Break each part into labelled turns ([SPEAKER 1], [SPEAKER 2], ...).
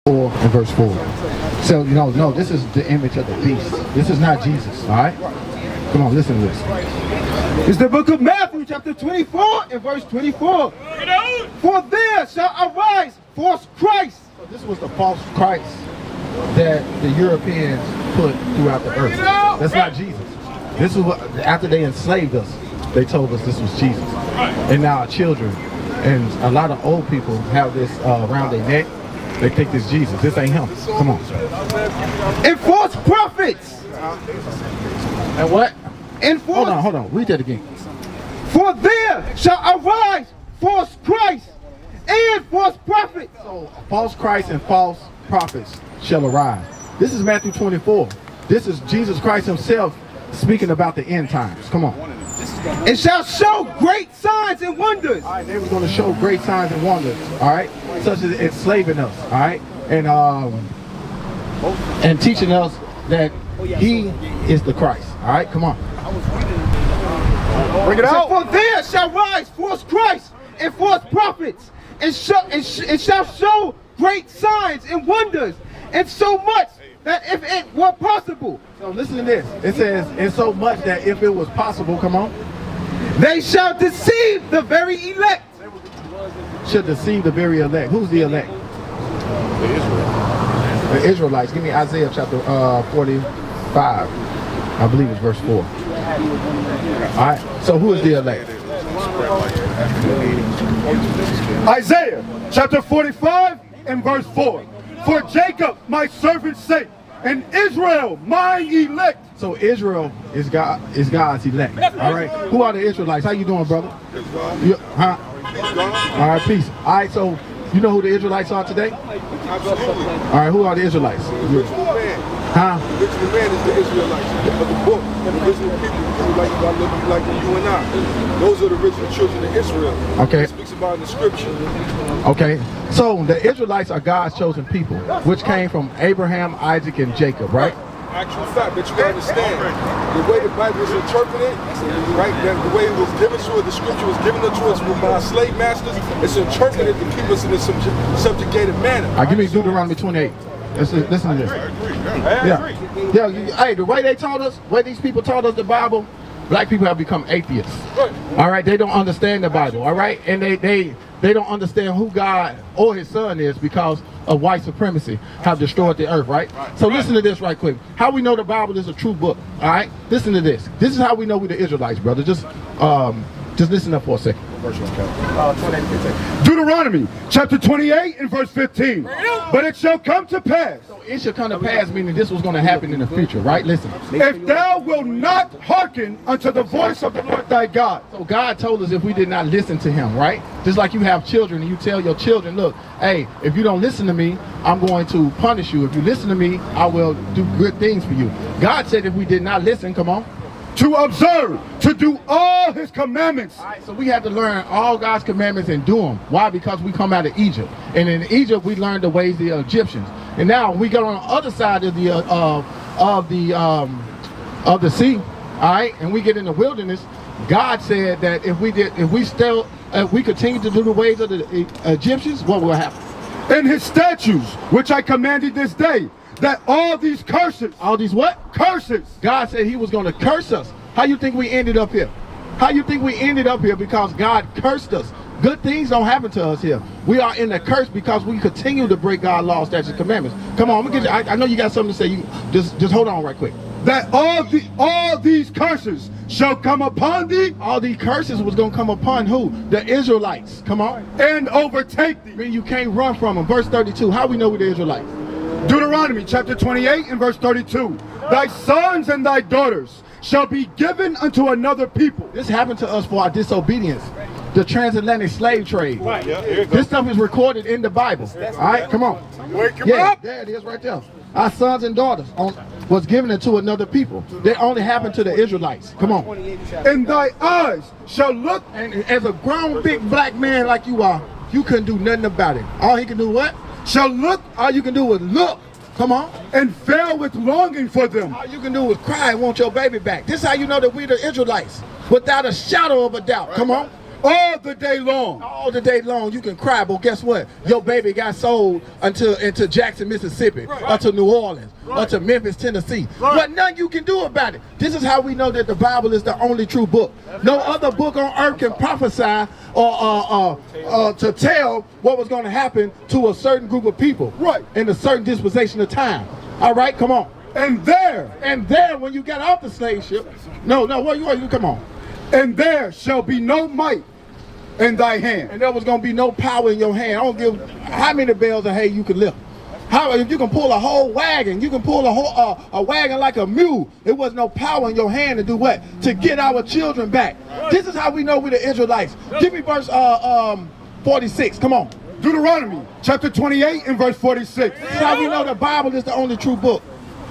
[SPEAKER 1] 4 and verse 4. So, no, this is the image of the beast. This is not Jesus, all right? Come on, listen to this.
[SPEAKER 2] It's the book of Matthew, chapter 24 and verse 24. For there shall arise false Christ.
[SPEAKER 1] So this was the false Christ that the Europeans put throughout the earth. That's not Jesus. This is what, after they enslaved us, they told us this was Jesus. And now our children and a lot of old people have this around their neck. They think this Jesus. This ain't him. Come on.
[SPEAKER 2] And false prophets.
[SPEAKER 1] And what?
[SPEAKER 2] And false.
[SPEAKER 1] Hold on. Read that again.
[SPEAKER 2] For there shall arise false Christ and false prophets.
[SPEAKER 1] So false Christ and false prophets shall arise. This is Matthew 24. This is Jesus Christ himself speaking about the end times. Come on.
[SPEAKER 2] And shall show great signs and wonders.
[SPEAKER 1] All right, they were going to show great signs and wonders, all right, such as enslaving us, all right, and teaching us that he is the Christ, all right, come on.
[SPEAKER 2] Bring it out. For there shall rise false Christ and false prophets, and shall show great signs and wonders, and so much that if it were possible.
[SPEAKER 1] So listen to this. It says, and so much that if it was possible, come on.
[SPEAKER 2] They shall deceive the very elect.
[SPEAKER 1] Should deceive the very elect. Who's the elect? The Israelites. Give me Isaiah chapter 45. I believe it's verse 4. Alright, so who is the elect?
[SPEAKER 3] Isaiah chapter 45 and verse 4. For Jacob my servant's sake, and Israel mine elect.
[SPEAKER 1] So Israel is God's elect. All right. Who are the Israelites? How you doing, brother? Huh? All right, peace. All right. So you know who the Israelites are today?
[SPEAKER 3] Absolutely.
[SPEAKER 1] All right. Who are the Israelites?
[SPEAKER 3] Original man.
[SPEAKER 1] Huh?
[SPEAKER 3] The original man is the Israelites of the book. The original people like you and I. Those are the original children of Israel.
[SPEAKER 1] Okay.
[SPEAKER 3] It speaks about in the scripture.
[SPEAKER 1] Okay. So the Israelites are God's chosen people, which came from Abraham, Isaac, and Jacob, right?
[SPEAKER 3] Actual fact, but you gotta understand the way the Bible is interpreted, right? The way it was given to us, the scripture was given to us by our slave masters. It's interpreted to keep us in a subjugated manner.
[SPEAKER 1] All right, give me Deuteronomy 28. Listen to this. Hey, the way they taught us, the way these people taught us the Bible, black people have become atheists. All right, they don't understand the Bible. All right, and they don't understand who God or his son is because of white supremacy have destroyed the earth, right? So listen to this right quick. How we know the Bible is a true book, all right? Listen to this. This is how we know we're the Israelites, brother. Just listen up for a second.
[SPEAKER 3] Deuteronomy chapter 28 and verse 15. But it shall come to pass.
[SPEAKER 1] So it shall come to pass, meaning this was going to happen in the future, right? Listen.
[SPEAKER 3] If thou wilt not hearken unto the voice of the Lord thy God.
[SPEAKER 1] So God told us if we did not listen to him, right? Just like you have children and you tell your children, look, hey, if you don't listen to me, I'm going to punish you. If you listen to me, I will do good things for you. God said if we did not listen, come on.
[SPEAKER 3] To observe, to do all his commandments.
[SPEAKER 1] All right, so we have to learn all God's commandments and do them. Why? Because we come out of Egypt. And in Egypt, we learned the ways of the Egyptians. And now we go on the other side of the sea, all right, and we get in the wilderness. God said that if we continue to do the ways of the Egyptians, what will happen?
[SPEAKER 3] In his statutes, which I commanded this day, that all these curses.
[SPEAKER 1] All these what?
[SPEAKER 3] Curses.
[SPEAKER 1] God said he was going to curse us. How you think we ended up here? How you think we ended up here? Because God cursed us. Good things don't happen to us here. We are in the curse because we continue to break God's laws, statutes, commandments. Come on, I'm gonna get you. I know you got something to say. You just hold on right quick.
[SPEAKER 3] That all these curses shall come upon thee.
[SPEAKER 1] All these curses was going to come upon who? The Israelites. Come on.
[SPEAKER 3] And overtake thee.
[SPEAKER 1] I mean, you can't run from them. Verse 32. How we know we're the Israelites?
[SPEAKER 3] Deuteronomy chapter 28 and verse 32. Thy sons and thy daughters shall be given unto another people.
[SPEAKER 1] This happened to us for our disobedience. The transatlantic slave trade.
[SPEAKER 3] Right.
[SPEAKER 1] This stuff is recorded in the Bible. All right, come on.
[SPEAKER 3] Wake him up.
[SPEAKER 1] There it is right there. Our sons and daughters was given unto another people. They only happened to the Israelites. Come on.
[SPEAKER 3] And thy eyes shall look.
[SPEAKER 1] And as a grown big black man like you are, you couldn't do nothing about it. All he can do what?
[SPEAKER 3] Shall look.
[SPEAKER 1] All you can do is look. Come on.
[SPEAKER 3] And fail with longing for them.
[SPEAKER 1] All you can do is cry and want your baby back. This is how you know that we the Israelites. Without a shadow of a doubt. Come on.
[SPEAKER 4] all the day long.
[SPEAKER 1] All the day long you can cry, but guess what? Your baby got sold into Jackson, Mississippi, or to New Orleans, or to Memphis, Tennessee. But nothing you can do about it. This is how we know that the Bible is the only true book. No other book on earth can prophesy or to tell what was going to happen to a certain group of people in a certain dispensation of time. All right, come on.
[SPEAKER 4] And there,
[SPEAKER 1] when you get off the slave ship, where you come on.
[SPEAKER 4] And there shall be no might in thy hand.
[SPEAKER 1] And there was going to be no power in your hand. I don't give how many bales of hay you can lift. How if you can pull a whole wagon, you can pull a wagon like a mule. There was no power in your hand to do what? To get our children back. This is how we know we're the Israelites. Give me verse 46. Come on.
[SPEAKER 4] Deuteronomy chapter 28 and verse 46.
[SPEAKER 1] This is how we know the Bible is the only true book.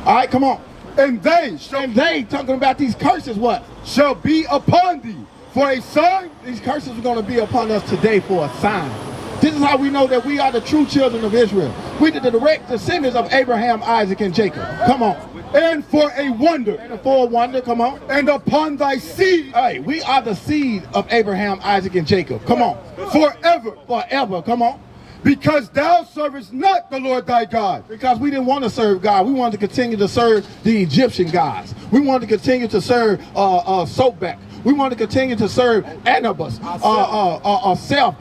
[SPEAKER 1] All right, come on.
[SPEAKER 4] And they
[SPEAKER 1] talking about these curses, what?
[SPEAKER 4] Shall be upon thee for a sign.
[SPEAKER 1] These curses are going to be upon us today for a sign. This is how we know that we are the true children of Israel. We are the direct descendants of Abraham, Isaac, and Jacob. Come on.
[SPEAKER 4] And for a wonder.
[SPEAKER 1] And for a wonder, come on.
[SPEAKER 4] And upon thy seed.
[SPEAKER 1] Hey, we are the seed of Abraham, Isaac, and Jacob. Come on.
[SPEAKER 4] Forever.
[SPEAKER 1] Forever, come on.
[SPEAKER 4] Because thou servest not the Lord thy God.
[SPEAKER 1] Because we didn't want to serve God. We wanted to continue to serve the Egyptian gods. We wanted to continue to serve Sobek. We wanted to continue to serve Anubis, Self.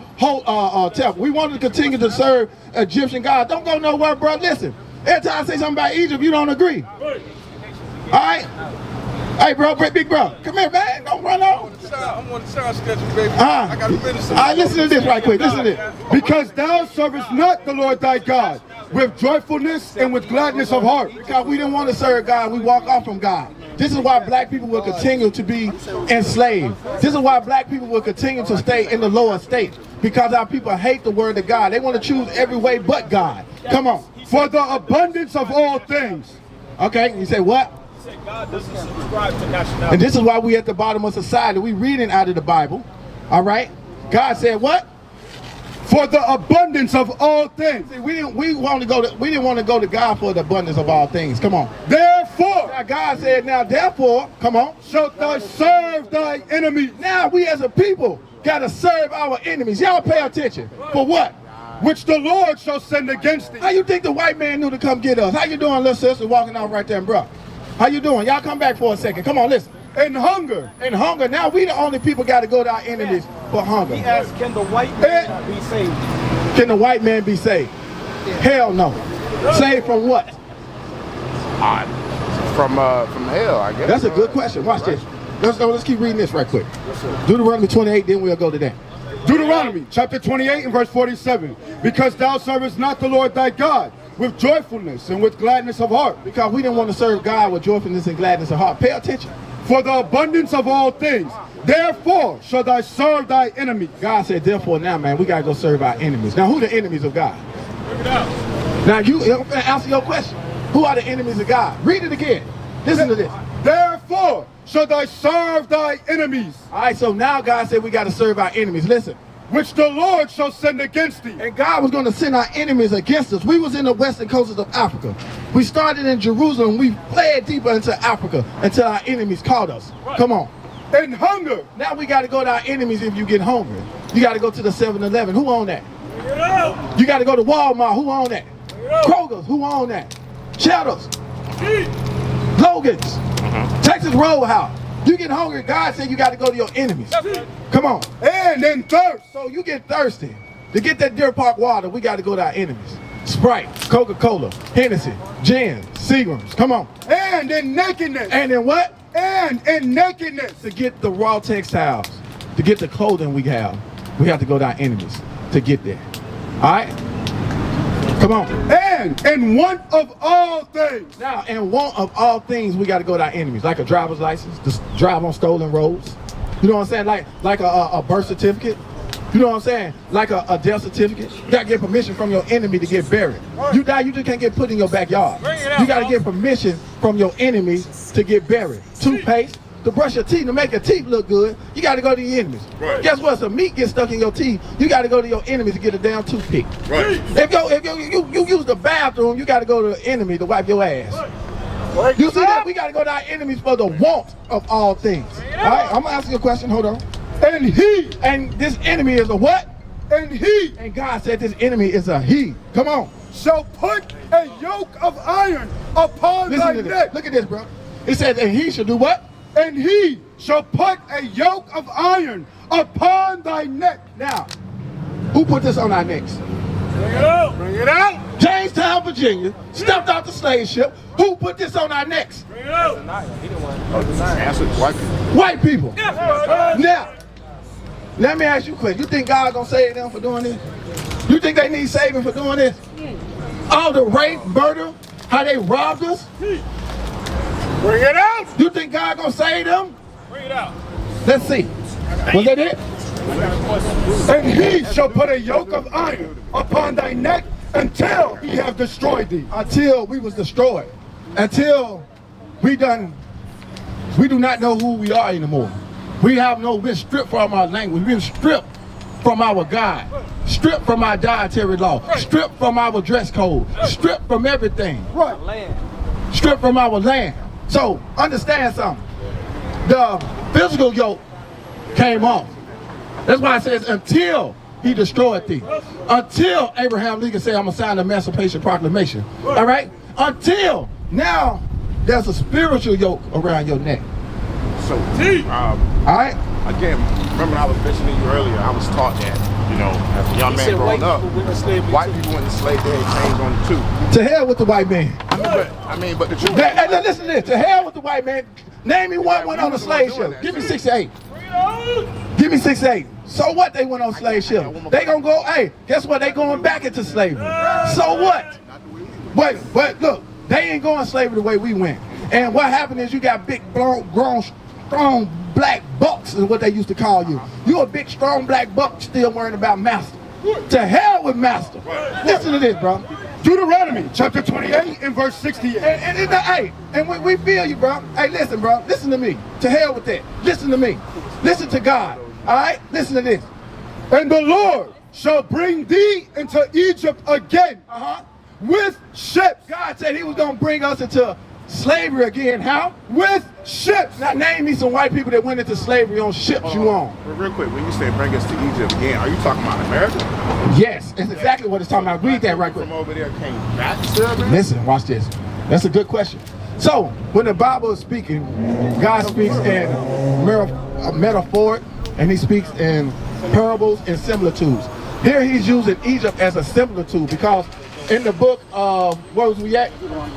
[SPEAKER 1] We wanted to continue to serve Egyptian gods. Don't go nowhere, bro. Listen, every time I say something about Egypt, you don't agree. All right? Hey, bro, big bro, come here, man. Don't run off.
[SPEAKER 3] I'm on the sound schedule, baby. I got to finish it.
[SPEAKER 1] All right, listen to this right quick. Listen to this.
[SPEAKER 4] Because thou servest not the Lord thy God with joyfulness and with gladness of heart.
[SPEAKER 1] Because we didn't want to serve God, we walk off from God. This is why black people will continue to be enslaved. This is why black people will continue to stay in the lower state. Because our people hate the word of God. They want to choose every way but God. Come on.
[SPEAKER 4] For the abundance of all things.
[SPEAKER 1] Okay, you say what?
[SPEAKER 5] God doesn't subscribe to nationality.
[SPEAKER 1] And this is why we at the bottom of society. We reading out of the Bible. All right? God said what?
[SPEAKER 4] For the abundance of all things.
[SPEAKER 1] See, we didn't want to go to God for the abundance of all things. Come on.
[SPEAKER 4] Therefore,
[SPEAKER 1] now God said, therefore, come on,
[SPEAKER 4] shalt thou serve thy enemies.
[SPEAKER 1] Now we as a people gotta serve our enemies. Y'all pay attention. For what?
[SPEAKER 4] Which the Lord shall send against thee.
[SPEAKER 1] How you think the white man knew to come get us? How you doing, little sister, walking out right there, bro? How you doing? Y'all come back for a second. Come on, listen.
[SPEAKER 4] And hunger.
[SPEAKER 1] And hunger. Now we the only people got to go to our enemies for hunger.
[SPEAKER 5] He asked, can the white man be saved?
[SPEAKER 1] Can the white man be saved? Hell no. Saved from what?
[SPEAKER 6] From hell, I guess.
[SPEAKER 1] That's a good question. Watch this. Let's keep reading this right quick. Deuteronomy 28, then we'll go to that.
[SPEAKER 4] Deuteronomy chapter 28 and verse 47. Because thou servest not the Lord thy God with joyfulness and with gladness of heart.
[SPEAKER 1] Because we didn't want to serve God with joyfulness and gladness of heart. Pay attention.
[SPEAKER 4] For the abundance of all things. Therefore shall thou serve thy enemy.
[SPEAKER 1] God said, therefore now, man, we got to go serve our enemies. Now, who are the enemies of God? Now, you answer your question. Who are the enemies of God? Read it again. Listen to this.
[SPEAKER 4] Therefore shall thou serve thy enemies.
[SPEAKER 1] All right, so now God said we got to serve our enemies. Listen.
[SPEAKER 4] Which the Lord shall send against thee.
[SPEAKER 1] And God was going to send our enemies against us. We was in the western coasts of Africa. We started in Jerusalem. We fled deeper into Africa until our enemies caught us. Come on.
[SPEAKER 4] And hunger.
[SPEAKER 1] Now we got to go to our enemies if you get hungry. You got to go to the 7-Eleven. Who own that? You got to go to Walmart. Who own that? Kroger's. Who own that? Cheddar's. Logan's. Texas Roadhouse. You get hungry, God said you got to go to your enemies. Come on.
[SPEAKER 4] And then thirst.
[SPEAKER 1] So you get thirsty. To get that Deer Park water, we got to go to our enemies. Sprite, Coca-Cola, Hennessy, gin, Seagram's. Come on.
[SPEAKER 4] And in nakedness.
[SPEAKER 1] And in what?
[SPEAKER 4] And in nakedness.
[SPEAKER 1] To get the raw textiles, to get the clothing we have to go to our enemies to get there. All right? Come on.
[SPEAKER 4] And in want of all things.
[SPEAKER 1] Now, in want of all things, we got to go to our enemies. Like a driver's license, to drive on stolen roads. You know what I'm saying? Like a birth certificate. You know what I'm saying? Like a death certificate. You got to get permission from your enemy to get buried. You die, you just can't get put in your backyard. You got to get permission from your enemy to get buried. Toothpaste, to brush your teeth, to make your teeth look good, you got to go to your enemies. Right. Guess what? Some meat gets stuck in your teeth, you got to go to your enemies to get a damn toothpick.
[SPEAKER 3] Right.
[SPEAKER 1] If you use the bathroom, you got to go to the enemy to wipe your ass. Right. You see that? We got to go to our enemies for the want of all things. All right, I'm going to ask you a question. Hold on.
[SPEAKER 4] And he,
[SPEAKER 1] And this enemy is a what?
[SPEAKER 4] and he
[SPEAKER 1] And God said this enemy is a he. Come on.
[SPEAKER 4] shall put a yoke of iron upon thy
[SPEAKER 1] Listen to this.
[SPEAKER 4] neck.
[SPEAKER 1] Look at this, bro. It says, and he should do what?
[SPEAKER 4] And he shall put a yoke of iron upon thy neck.
[SPEAKER 1] Now, who put this on our necks?
[SPEAKER 3] Bring it out.
[SPEAKER 1] Jamestown, Virginia, stepped out the slave ship. Who put this on our necks?
[SPEAKER 6] Answer white people.
[SPEAKER 1] White people. Now, let me ask you a question. You think God gonna save them for doing this? You think they need saving for doing this? All the rape, murder, how they robbed us?
[SPEAKER 3] Bring it out.
[SPEAKER 1] You think God gonna save them?
[SPEAKER 5] Bring it out.
[SPEAKER 1] Let's see. Was that it?
[SPEAKER 4] And he shall put a yoke of iron upon thy neck until he have destroyed thee.
[SPEAKER 1] Until we was destroyed. Until we do not know who we are anymore. We've been stripped from our language. We've been stripped from our God. Stripped from our dietary law. Stripped from our dress code. Stripped from everything.
[SPEAKER 4] Right.
[SPEAKER 1] Stripped from our land. So understand something. The physical yoke came off. That's why it says until he destroyed thee. Until Abraham Lincoln said, I'm going to sign the Emancipation Proclamation. All right? Until now, there's a spiritual yoke around your neck.
[SPEAKER 6] So,
[SPEAKER 1] All right?
[SPEAKER 6] again, remember I was mentioning you earlier, I was taught that, you know, as a young man growing up, white people went to slavery, they had chains on too.
[SPEAKER 1] To hell with the white man.
[SPEAKER 6] But the truth
[SPEAKER 1] Hey, listen to this. To hell with the white man. Name me one went on a slave ship. Give me 6 to 8. Give me 6 to 8. So what they went on slave ship? They gonna go, hey, guess what? They going back into slavery. So what? But look, they ain't going slavery the way we went. And what happened is you got big, grown, strong black bucks is what they used to call you. You a big, strong black buck still worrying about master. To hell with master. Listen to this, bro.
[SPEAKER 4] Deuteronomy chapter 28 and verse 68.
[SPEAKER 1] And we feel you, bro. Hey, listen, bro. Listen to me. To hell with that. Listen to me. Listen to God. All right? Listen to this.
[SPEAKER 4] And the Lord shall bring thee into Egypt again with ships.
[SPEAKER 1] God said he was going to bring us into slavery again. How?
[SPEAKER 4] With ships.
[SPEAKER 1] Now, name me some white people that went into slavery on ships you on.
[SPEAKER 6] Real quick, when you say bring us to Egypt again, are you talking about America?
[SPEAKER 1] Yes, it's exactly what it's talking about. Read that right quick.
[SPEAKER 6] From over there came back to America?
[SPEAKER 1] Listen, watch this. That's a good question. So, when the Bible is speaking, God speaks in metaphor, and he speaks in parables and similitudes. Here he's using Egypt as a similitude because in the book of, where was we at?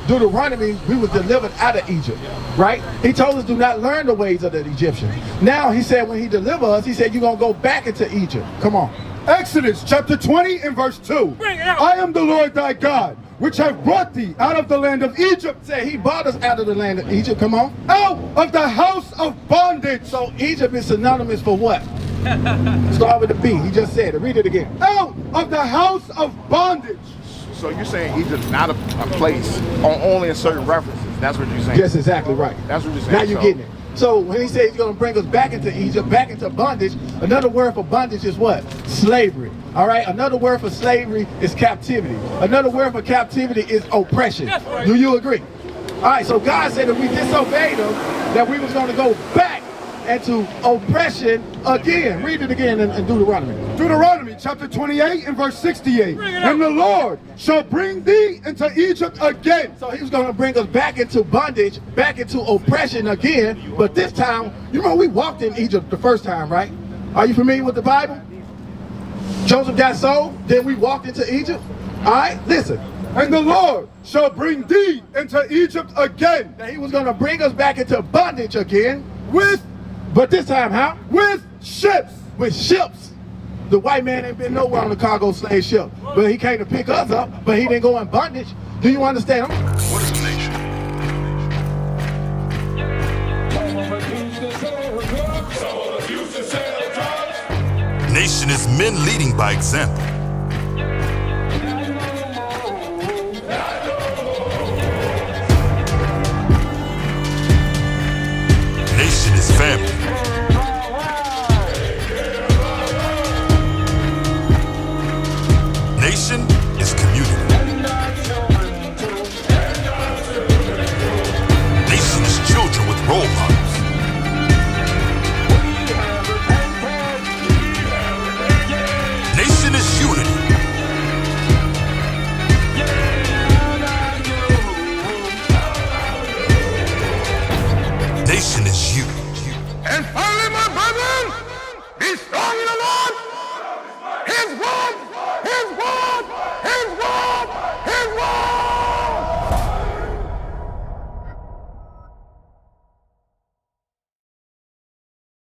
[SPEAKER 1] Deuteronomy, we was delivered out of Egypt, right? He told us do not learn the ways of the Egyptians. Now he said when he delivered us, he said you're going to go back into Egypt. Come on.
[SPEAKER 4] Exodus chapter 20 and verse 2. I am the Lord thy God, which have brought thee out of the land of Egypt.
[SPEAKER 1] Say he brought us out of the land of Egypt. Come on.
[SPEAKER 4] Out of the house of bondage.
[SPEAKER 1] So Egypt is synonymous for what? Start with the B. He just said it. Read it again.
[SPEAKER 4] Out of the house of bondage.
[SPEAKER 6] So you're saying Egypt's not a place on only in certain references. That's what you're saying.
[SPEAKER 1] Yes, exactly right.
[SPEAKER 6] That's what you're saying.
[SPEAKER 1] Now you're getting it. So when he says he's going to bring us back into Egypt, back into bondage, another word for bondage is what? Slavery. All right? Another word for slavery is captivity. Another word for captivity is oppression. Do you agree? All right, so God said if we disobeyed him, that we was going to go back into oppression again. Read it again in Deuteronomy.
[SPEAKER 4] Deuteronomy chapter 28 and verse 68. And the Lord shall bring thee into Egypt again.
[SPEAKER 1] So he was going to bring us back into bondage, back into oppression again. But this time, you remember we walked in Egypt the first time, right? Are you familiar with the Bible? Joseph got sold, then we walked into Egypt. All right, listen.
[SPEAKER 4] And the Lord shall bring thee into Egypt again.
[SPEAKER 1] Now he was going to bring us back into bondage again but this time how?
[SPEAKER 4] With ships.
[SPEAKER 1] With ships. The white man ain't been nowhere on the cargo slave ship. But he came to pick us up, but he didn't go in bondage. Do you understand?
[SPEAKER 7] What is a nation? Nation is men leading by example. Nation is family. Nation is community. Nation is children with role models.
[SPEAKER 8] is one